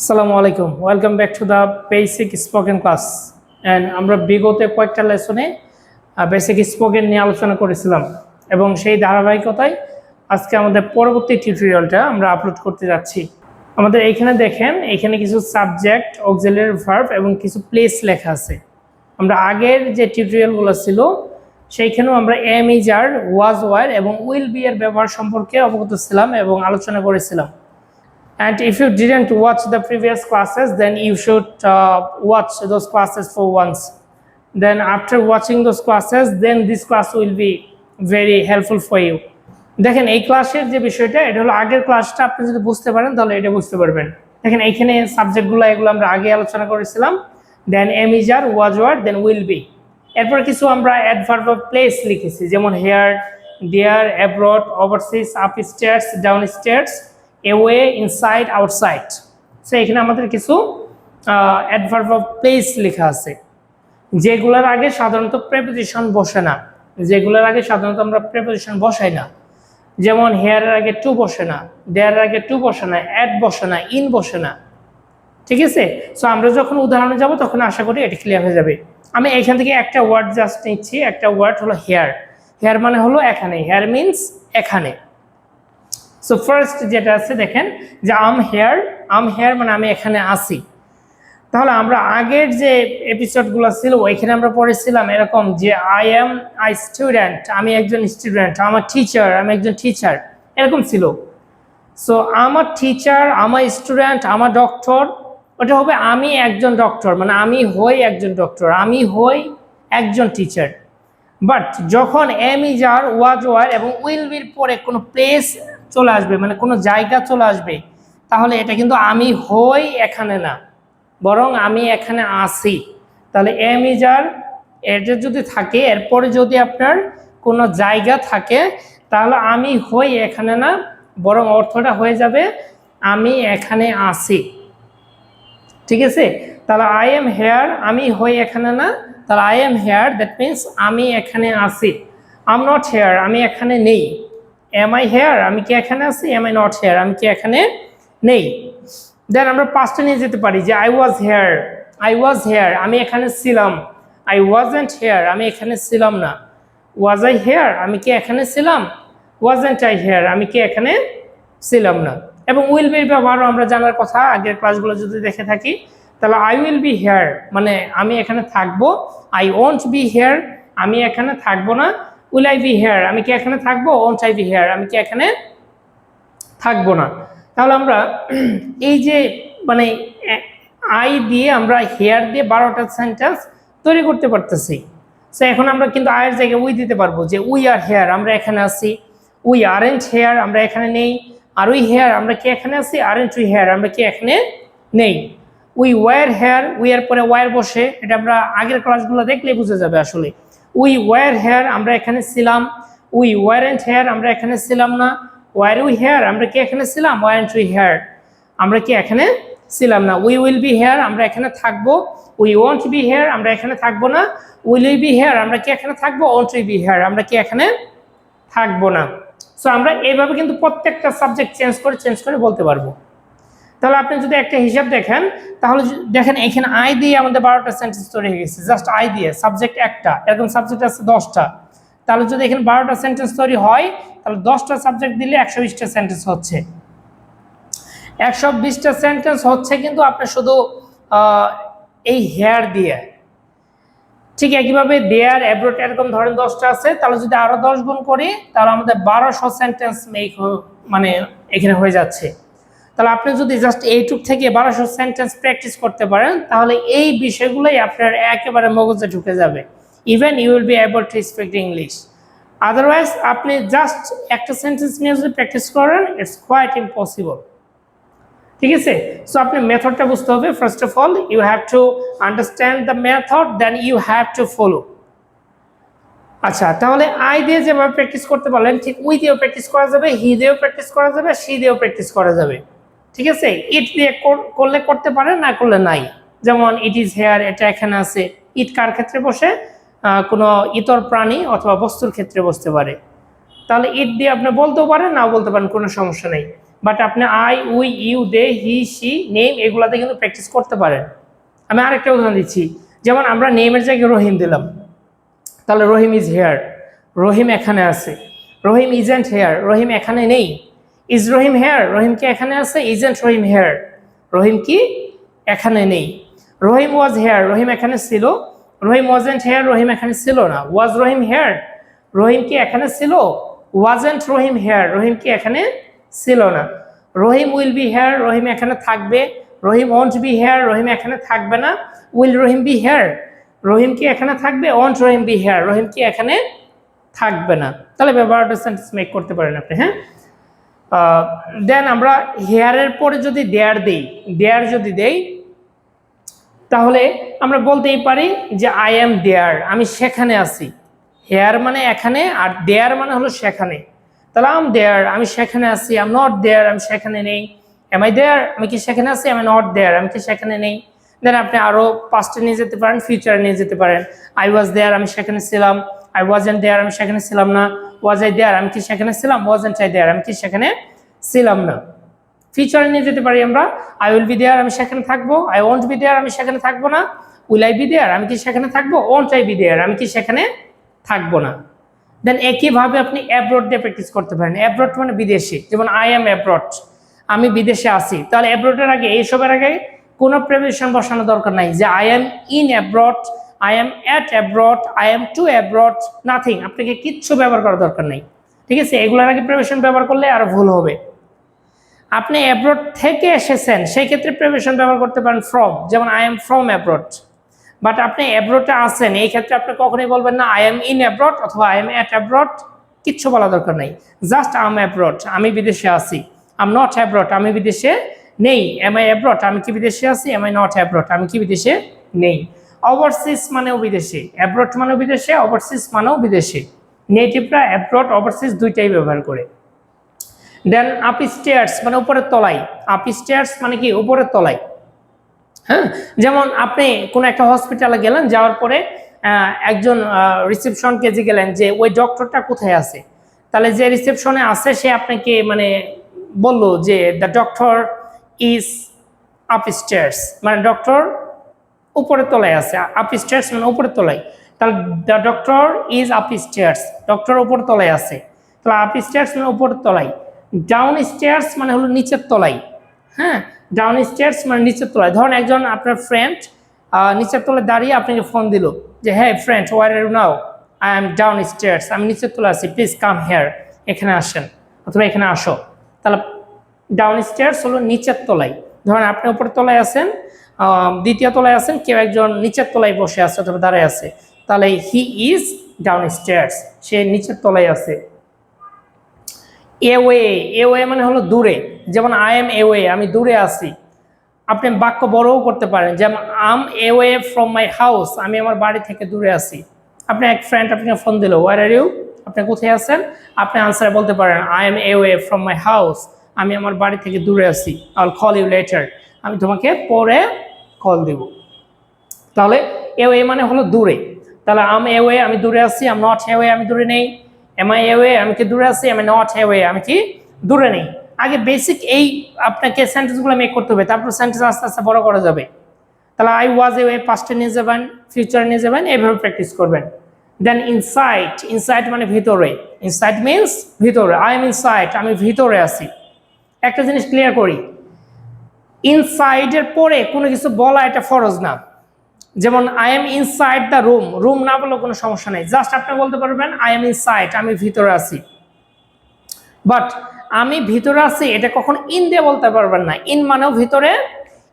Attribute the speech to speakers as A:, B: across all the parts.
A: আসসালামু আলাইকুম, welcome back to the basic spoken class. And আমরা বিগত কয়েকটা লেসনে বেসিক স্পোকেন নিয়ে আলোচনা করেছিলাম এবং সেই ধারাবাহিকতায় আজকে আমাদের পরবর্তী টিউটোরিয়ালটা আমরা আপলোড করতে যাচ্ছি। আমাদের এইখানে দেখেন, এখানে কিছু সাবজেক্ট, অক্সিলারি ভার্ব এবং কিছু প্লেস লেখা আছে। আমরা আগের যে টিউটোরিয়ালগুলো ছিল সেইখানেও আমরা am is are, was were এবং উইল বি এর ব্যবহার সম্পর্কে অবগত ছিলাম এবং আলোচনা করেছিলাম। And if you didn't watch the previous classes, then you should watch those classes for once. Then after watching those classes, then this class will be very helpful for you. দেখেন, এই ক্লাসের যে বিষয়টা, এটা হলো আগের ক্লাসটা আপনি যদি বুঝতে পারেন তাহলে এটা বুঝতে পারবেন। দেখেন, এইখানে সাবজেক্টগুলো এগুলো আমরা আগে আলোচনা করেছিলাম। Then am is are, was were, then will be. এরপর কিছু আমরা অ্যাডভার্ব অফ প্লেস লিখেছি, যেমন here, there, abroad, overseas, upstairs, downstairs, away, inside, outside. So এখানে আমাদের কিছু অ্যাডভার্ব অফ প্লেস লেখা আছে, যেগুলোর আগে সাধারণত প্রেপোজিশন বসে না, যেগুলোর আগে সাধারণত আমরা প্রেপোজিশন বসাই না। যেমন হেয়ারের আগে টু বসে না, দেয়ারের আগে টু বসে না, অ্যাট বসে না, ইন বসে না। ঠিক আছে? সো আমরা যখন উদাহরণে যাব তখন আশা করি এটা ক্লিয়ার হয়ে যাবে। আমি এখান থেকে একটা ওয়ার্ড জাস্ট নিচ্ছি। একটা ওয়ার্ড হলো হেয়ার। হেয়ার মানে হলো এখানে, হেয়ার মিনস এখানে। সো ফার্স্ট যেটা আছে দেখেন, যে আম হেয়ার মানে আমি এখানে আসি। তাহলে আমরা আগের যে এপিসোডগুলো ছিল ওইখানে আমরা পড়েছিলাম এরকম যে আই এম আই স্টুডেন্ট, আমি একজন স্টুডেন্ট, আমার টিচার, আমি একজন টিচার, এরকম ছিল। সো আমার টিচার, আমার স্টুডেন্ট, আমার ডক্টর, ওটা হবে আমি একজন ডক্টর, মানে আমি হই একজন ডক্টর, আমি হই একজন টিচার। বাট যখন am is are, was were এবং উইল বির পরে কোনো প্লেস চলে আসবে, মানে কোনো জায়গা চলে আসবে, তাহলে এটা কিন্তু আমি হই এখানে না, বরং আমি এখানে আসি। তাহলে এম ইজ আর এটা যদি থাকে, এরপরে যদি আপনার কোনো জায়গা থাকে, তাহলে আমি হই এখানে না, বরং অর্থটা হয়ে যাবে আমি এখানে আসি। ঠিক আছে? তাহলে আই এম হেয়ার, আমি হই এখানে না, তাহলে I am here, that means আমি এখানে আসি। আম নট হেয়ার, আমি এখানে নেই। এম আই হেয়ার, আমি কি এখানে আছি? এম আই নট হেয়ার, আমি কি এখানে নেই। দেন আমরা পাস্টে নিয়ে যেতে পারি যে আই ওয়াজ হেয়ার, আমি এখানে ছিলাম। আই ওয়াজেন্ট হেয়ার, আমি এখানে ছিলাম না। ওয়াজ আই হেয়ার, আমি কি এখানে ছিলাম? ওয়াজেন্ট আই হেয়ার, আমি কি এখানে ছিলাম না। এবং উইল বির ব্যবহারও আমরা জানার কথা, আগের ক্লাসগুলো যদি দেখে থাকি। তাহলে আই উইল বি হেয়ার মানে আমি এখানে থাকবো। আই ওয়ন্ট বি হেয়ার, আমি এখানে থাকবো না। উইল আই বি হেয়ার, আমি কি এখানে থাকবো? ওয়ন্ট আই বি হেয়ার, আমি কি এখানে থাকবো না। তাহলে আমরা এই যে মানে আই দিয়ে আমরা হেয়ার দিয়ে 12টা সেন্টেন্স তৈরি করতে পারতেছি। সো এখন আমরা কিন্তু আয়ের জায়গায় উই দিতে পারবো, যে উই আর হেয়ার, আমরা এখানে আছি। উই আরেন্ট হেয়ার, আমরা এখানে নেই। আর উই হেয়ার, আমরা কি এখানে আছি? আরেন্ট উই হেয়ার, আমরা কি এখানে নেই। উই ওয়ার হেয়ার, উই এর পরে ওয়ার বসে, এটা আমরা আগের ক্লাসগুলো দেখলে বুঝে যাবে আসলে। উই ওয়ার হেয়ার, আমরা এখানে ছিলাম। উই ওয়ারেন্ট হেয়ার, আমরা এখানে ছিলাম না। ওয়ার উই হেয়ার, আমরা কি এখানে ছিলাম? ওয়ারেন্ট উই হেয়ার, আমরা কি এখানে ছিলাম না। উই উইল বি হেয়ার, আমরা এখানে থাকবো। উই ওয়ন্ট বি হেয়ার, আমরা এখানে থাকবো না। উইল উই বি হেয়ার, আমরা কি এখানে থাকবো? ওয়ন্ট উই বি হেয়ার, আমরা কি এখানে থাকবো না। সো আমরা এইভাবে কিন্তু প্রত্যেকটা সাবজেক্ট চেঞ্জ করে বলতে পারবো। তাহলে আপনি যদি একটা হিসাব দেখেন, তাহলে দেখেন এখানে আই দিয়ে আমাদের 12টা সেন্টেন্স তৈরি হয়ে গেছে, জাস্ট আই দিয়ে। সাবজেক্ট একটা, এরকম সাবজেক্ট আছে 10টা। তাহলে যদি এখানে 12টা সেন্টেন্স তৈরি হয়, তাহলে 10টা সাবজেক্ট দিলে 120টা সেন্টেন্স হচ্ছে। 120টা সেন্টেন্স হচ্ছে কিন্তু আপনার শুধু এই হেয়ার দিয়ে। ঠিক একইভাবে দেয়ার, অ্যাব্রোড, এরকম ধরেন 10টা আছে, তাহলে যদি আরো 10 গুণ করি তাহলে আমাদের 1200 সেন্টেন্স মানে এখানে হয়ে যাচ্ছে। তাহলে আপনি যদি জাস্ট এইটুক থেকে 1200 সেন্টেন্স প্র্যাকটিস করতে পারেন, তাহলে এই বিষয়গুলোই আপনার একেবারে মগজে ঢুকে যাবে। Even you will be able to speak English. Otherwise আপনি জাস্ট একটা সেন্টেন্স নিয়ে যদি প্র্যাকটিস করেন, ইটস কোয়াইট ইম্পসিবল। ঠিক আছে? সো আপনি মেথডটা বুঝতে হবে। First of all you have to understand the method, then you have to follow. আচ্ছা, তাহলে আই দিয়ে যেভাবে প্র্যাকটিস করতে পারলেন, ঠিক উই দিয়েও প্র্যাকটিস করা যাবে, হি দিয়েও প্র্যাকটিস করা যাবে, সি দিয়েও প্র্যাকটিস করা যাবে। ঠিক আছে? ইট দিয়ে করলে করতে পারেন, না করলে নাই। যেমন ইট ইজ হেয়ার, এটা এখানে আছে। ইট কার ক্ষেত্রে বসে? কোনো ইতর প্রাণী অথবা বস্তুর ক্ষেত্রে বসতে পারে। তাহলে ইট দিয়ে আপনি বলতেও পারেন, নাও বলতে পারেন, কোনো সমস্যা নেই। বাট আপনি I, we, you, they, he, she, name এগুলাতে কিন্তু প্র্যাকটিস করতে পারেন। আমি আরেকটা উদাহরণ দিচ্ছি, যেমন আমরা নেমের জায়গায় রহিম দিলাম, তাহলে রহিম ইজ হেয়ার, রহিম এখানে আছে। রহিম ইজেন্ট হেয়ার, রহিম এখানে নেই। ইজ রহিম হেয়ার, রহিম কি এখানে আছে? ইজেন্ট রহিম হেয়ার, রহিম কি এখানে নেই। রহিম ওয়াজ হেয়ার, রহিম এখানে ছিল। রহিম ওয়াজেন্ট হেয়ার, রহিম এখানে ছিল না। ওয়াজ রহিম হেয়ার, রহিম কি এখানে ছিল? ওয়াজেন্ট রহিম হেয়ার, রহিম কি এখানে ছিল না। রহিম উইল বি হেয়ার, রহিম এখানে থাকবে। রহিম ওয়ন্ট বি হেয়ার, রহিম এখানে থাকবে না। উইল রহিম বি হেয়ার, রহিম কি এখানে থাকবে? ওয়ন্ট রহিম বি হেয়ার, রহিম কি এখানে থাকবে না। তাহলে ব্যবহারটা সেন্টেন্স মেক করতে পারেন আপনি। হ্যাঁ, দেন আমরা হেয়ারের পরে যদি দেয়ার দেই, দেয়ার যদি দেই, তাহলে আমরা বলতেই পারি যে আই এম দেয়ার, আমি সেখানে আছি। হেয়ার মানে এখানে, আর দেয়ার মানে হলো সেখানে। তাহলে আম দেয়ার, আমি সেখানে আছি। আম নট দেয়ার, আমি সেখানে নেই। এম আই দেয়ার, আমি কি সেখানে আছি? এম আই নট দেয়ার, আমি কি সেখানে নেই। দেন আপনি আরো পাস্টে নিয়ে যেতে পারেন, ফিউচারে নিয়ে যেতে পারেন। আই ওয়াজ দেয়ার, আমি সেখানে ছিলাম। আই ওয়াজেন্ট দেয়ার, আমি সেখানে ছিলাম না। ওয়াজ আই দেয়ার, আমি কি সেখানে ছিলাম? ওয়াজেন্ট আই দেয়ার, আমি কি সেখানে ছিলাম না। ফিউচারে নিয়ে যেতে পারি আমরা, আই উইল বি দেয়ার, আমি সেখানে থাকবো। আই ওয়ন্ট বি দেয়ার, আমি সেখানে থাকবো না। উইল আই বি দেয়ার, আমি কি সেখানে থাকবো? ওয়ন্ট আই বি দেয়ার, আমি কি সেখানে থাকবো না। দেন একইভাবে আপনি অ্যাব্রড দিয়ে প্র্যাকটিস করতে পারেন। অ্যাব্রড মানে বিদেশে, যেমন আই এম অ্যাব্রড, আমি বিদেশে আছি। তাহলে অ্যাব্রডের আগে, এইসবের আগে কোনো প্রেপোজিশন বসানো দরকার নাই যে I am in abroad, I am at abroad, I am to abroad, nothing. আপনাকে কিচ্ছু ব্যবহার করার দরকার নেই, ঠিক আছে? এগুলোর আগে প্রেপোজিশন ব্যবহার করলে আরো ভুল হবে। আপনি অ্যাব্রড থেকে এসেছেন, সেই ক্ষেত্রে প্রেপোজিশন ব্যবহার করতে পারেন ফ্রম, যেমন I am from abroad. But আপনি অ্যাব্রডে আছেন, এই ক্ষেত্রে আপনি কখনোই বলবেন না আই এম ইন অ্যাব্রড অথবা আই এম অ্যাট অ্যাব্রড, কিচ্ছু বলা দরকার নেই। জাস্ট আম অ্যাব্রড, আমি বিদেশে আছি। আম নট অ্যাব্রড, আমি বিদেশে নেই। এম আই অ্যাব্রড, আমি কি বিদেশে আছি? এম আই নট অ্যাব্রড, আমি কি বিদেশে নেই। ওভারসিজ মানেও বিদেশে, অ্যাব্রড মানেও বিদেশে, ওভারসিজ মানেও বিদেশে। নেটিভরা অ্যাব্রড ওভারসিজ দুইটাই ব্যবহার করে। দেন আপস্টেয়ার্স মানে উপরের তলায়। আপস্টেয়ার্স মানে কি? উপরের তলায়। হ্যাঁ, যেমন আপনি কোনো একটা হসপিটালে গেলেন, যাওয়ার পরে একজন রিসেপশনকে যে গেলেন যে ওই ডক্টরটা কোথায় আছে, তাহলে যে রিসেপশনে আছে সে আপনাকে মানে বলল যে দ্য ডক্টর ইজ আপস্টেয়ার্স, মানে ডক্টর উপরের তলায় আছে। আপস্টেয়ার্স মানে উপরের তলায়। তাহলে the doctor is upstairs, doctor উপর তলায় আছে। তাহলে আপস্টেয়ার্স মানে উপরের তলায়। ডাউন স্টেয়ার্স মানে হলো নিচের তলায়। হ্যাঁ, ডাউন স্টেয়ার্স মানে নিচের তলায়। ধরুন একজন আপনার ফ্রেন্ড নিচের তলায় দাঁড়িয়ে আপনাকে ফোন দিল যে হ্যাঁ friend, where are you now? I am downstairs, আমি নিচের তলায় আছি, প্লিজ কাম হেয়ার, এখানে আসেন অথবা এখানে আসো। তাহলে ডাউন স্টেয়ার্স হলো নিচের তলায়। ধরেন আপনি উপরের তলায় আছেন, দ্বিতীয় তলায় আছেন, কেউ একজন নিচের তলায় বসে আছে অথবা দাঁড়ায় আছে, তাহলে হি ইজ ডাউন স্টেয়ার্স, সে নিচের তলায় আছে। এওয়ে, এওয়ে মানে হলো দূরে, যেমন আই এম এওয়ে, আমি দূরে আছি। আপনি বাক্য বড়ও করতে পারেন, যেমন আম এওয়ে ফ্রম মাই হাউস, আমি আমার বাড়ি থেকে দূরে আছি। আপনি এক ফ্রেন্ড আপনাকে ফোন দিল, ওয়ার আর ইউ? আপনি কোথায় আছেন? আপনি আনসারে বলতে পারেন I am away from my house, আমি আমার বাড়ি থেকে দূরে আছি। I will call you later, আমি তোমাকে পরে কল দিব। তাহলে এওয়ে মানে হলো দূরে। তাহলে আম এওয়ে, আমি দূরে আছি। আম নট এওয়ে, আমি দূরে নেই। এম আই এওয়ে, আমি কি দূরে আছি? এম আই নট এওয়ে, আমি কি দূরে নেই। আগে বেসিক এই আপনাকে সেন্টেন্সগুলো মেক করতে হবে, তারপর সেন্টেন্স আস্তে আস্তে বড় করা যাবে। তাহলে আই ওয়াজ এওয়ে পাস্টে নিয়ে যাবেন, ফিউচারে নিয়ে যাবেন, এইভাবে প্র্যাকটিস করবেন। দেন ইনসাইড, ইনসাইড মানে ভিতরে। ইনসাইড মিনস ভিতরে। আই এম ইনসাইড, আমি ভিতরে আছি। একটা জিনিস ক্লিয়ার করি, ইনসাইডের পরে কোনো কিছু বলা এটা ফরজ না। যেমন I M inside the room, room না বললেও কোনো সমস্যা নেই, জাস্ট আপনি বলতে পারবেন আই এম ইনসাইড, আমি ভিতরে আছি। বাট আমি ভিতরে আছি এটা কখন ইন দিয়ে বলতে পারবেন না। ইন মানেও ভিতরে,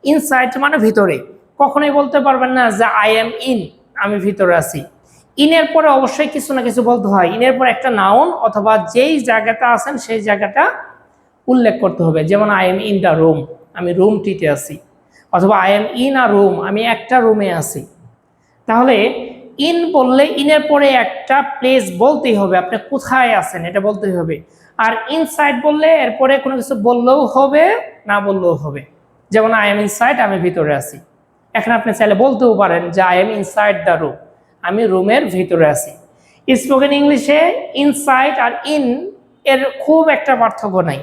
A: ইনসাইড মানে ভিতরে। কখনোই বলতে পারবেন না যে আই এম ইন, আমি ভিতরে আছি। ইনের পরে অবশ্যই কিছু না কিছু বলতে হয়। ইনের পরে একটা নাউন অথবা যেই জায়গাটা আছেন সেই জায়গাটা উল্লেখ করতে হবে। যেমন I am in the room, আমি রুমটিতে আছি। অথবা I am in a room, আমি একটা রুমে আছি। তাহলে ইন বললে ইনের পরে একটা প্লেস বলতেই হবে, আপনি কোথায় আছেন এটা বলতেই হবে। আর ইনসাইড বললে এরপরে কোনো কিছু বললেও হবে, না বললেও হবে। যেমন আই এম ইনসাইড, আমি ভিতরে আছি। এখন আপনি চাইলে বলতেও পারেন যে I M inside the room, আমি রুমের ভিতরে আছি। স্পোকেন ইংলিশে ইনসাইড আর ইন এর খুব একটা পার্থক্য নাই।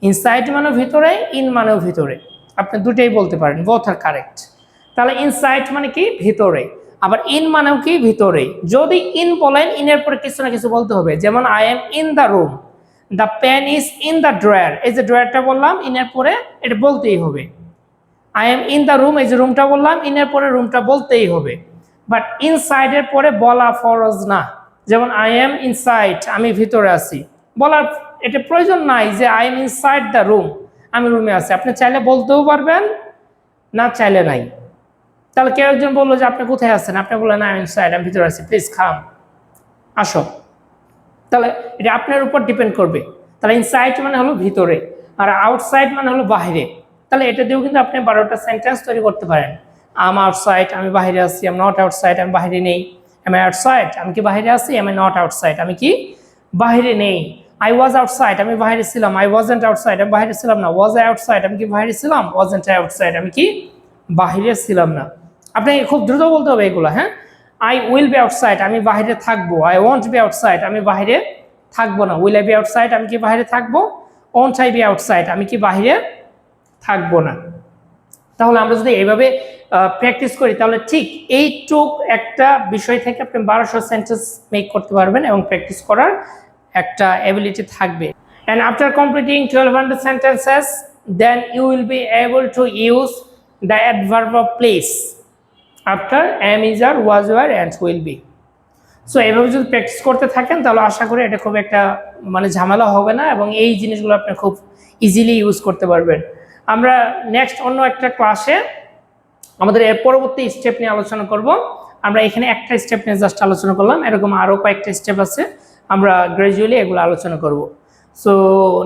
A: ইনসাইড মানে ভিতরে, ইন মানেও ভিতরে, আপনি দুটোই বলতে পারেন, বোথ আর কারেক্ট। তাহলে ইনসাইড মানে কি ভিতরে, আবার ইন মানেও কি ভিতরে। যদি ইন বলেন, ইনের পরে কিছু না কিছু বলতে হবে, যেমন I am in the room, the pen is in the drawer, এই যে ড্রয়ারটা বললাম ইনের পরে এটা বলতেই হবে। I am in the room, এই যে রুমটা বললাম ইনের পরে রুমটা বলতেই হবে। বাট ইনসাইডের পরে বলা ফরজ না। যেমন আই এম ইনসাইড, আমি ভিতরে আছি, বলার এটা প্রয়োজন নাই যে I M inside the room, আমি রুমে আছি। আপনি চাইলে বলতেও পারবেন, না চাইলে নাই। তাহলে কেউ একজন বললো যে আপনি কোথায় আছেন, আপনি বললেন আই এম ইনসাইড, আমি ভিতরে আছি, প্লিজ কাম, আসো। তাহলে এটা আপনার উপর ডিপেন্ড করবে। তাহলে ইনসাইড মানে হলো ভিতরে, আর আউটসাইড মানে হলো বাইরে। তাহলে এটা দিয়েও কিন্তু আপনি 12টা সেন্টেন্স তৈরি করতে পারেন। আম আউটসাইড, আমি বাইরে আছি। আম নট আউটসাইড, আমি বাইরে নেই। এম আই আউটসাইড, আমি কি বাইরে আছি। এম আই নট আউটসাইড, আমি কি বাইরে নেই। আই ওয়াজ আউটসাইড, আমি বাইরে ছিলাম। আই ওয়াজন্ট আউটসাইড, আমি বাইরে ছিলাম না। ওয়াজ আই আউটসাইড, আমি কি বাইরে ছিলাম। ওয়াজন্ট আই আউটসাইড, আমি কি বাইরে ছিলাম না। আপনি খুব দ্রুত বলতে হবে এগুলো, হ্যাঁ। আই উইল বি আউটসাইড, আমি বাইরে থাকবো। আই ওয়ন্ট বি আউটসাইড, আমি বাইরে থাকবো না। উইল আই বি আউটসাইড, আমি কি বাইরে থাকবো। ওয়ন্ট আই বি আউটসাইড, আমি কি বাইরে থাকবো না। তাহলে আমরা যদি এইভাবে প্র্যাকটিস করি, তাহলে ঠিক এইটুক একটা বিষয় থেকে আপনি 1200 সেন্টেন্স মেক করতে পারবেন এবং প্র্যাকটিস করার একটা এবিলিটি থাকবে। And after completing 1200 sentences, then you will be able to use the adverb of place after am, is, are, was, were and will be. So এইভাবে যদি প্র্যাকটিস করতে থাকেন, তাহলে আশা করি এটা খুব একটা মানে ঝামেলা হবে না এবং এই জিনিসগুলো আপনি খুব ইজিলি ইউজ করতে পারবেন। আমরা নেক্সট অন্য একটা ক্লাসে আমাদের এর পরবর্তী স্টেপ নিয়ে আলোচনা করব। আমরা এখানে একটা স্টেপ নিয়ে জাস্ট আলোচনা করলাম, এরকম আরও কয়েকটা স্টেপ আছে, আমরা গ্র্যাজুয়ালি এগুলো আলোচনা করব। So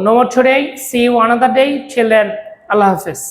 A: no more today, see you another day, till then আল্লাহ হাফেজ।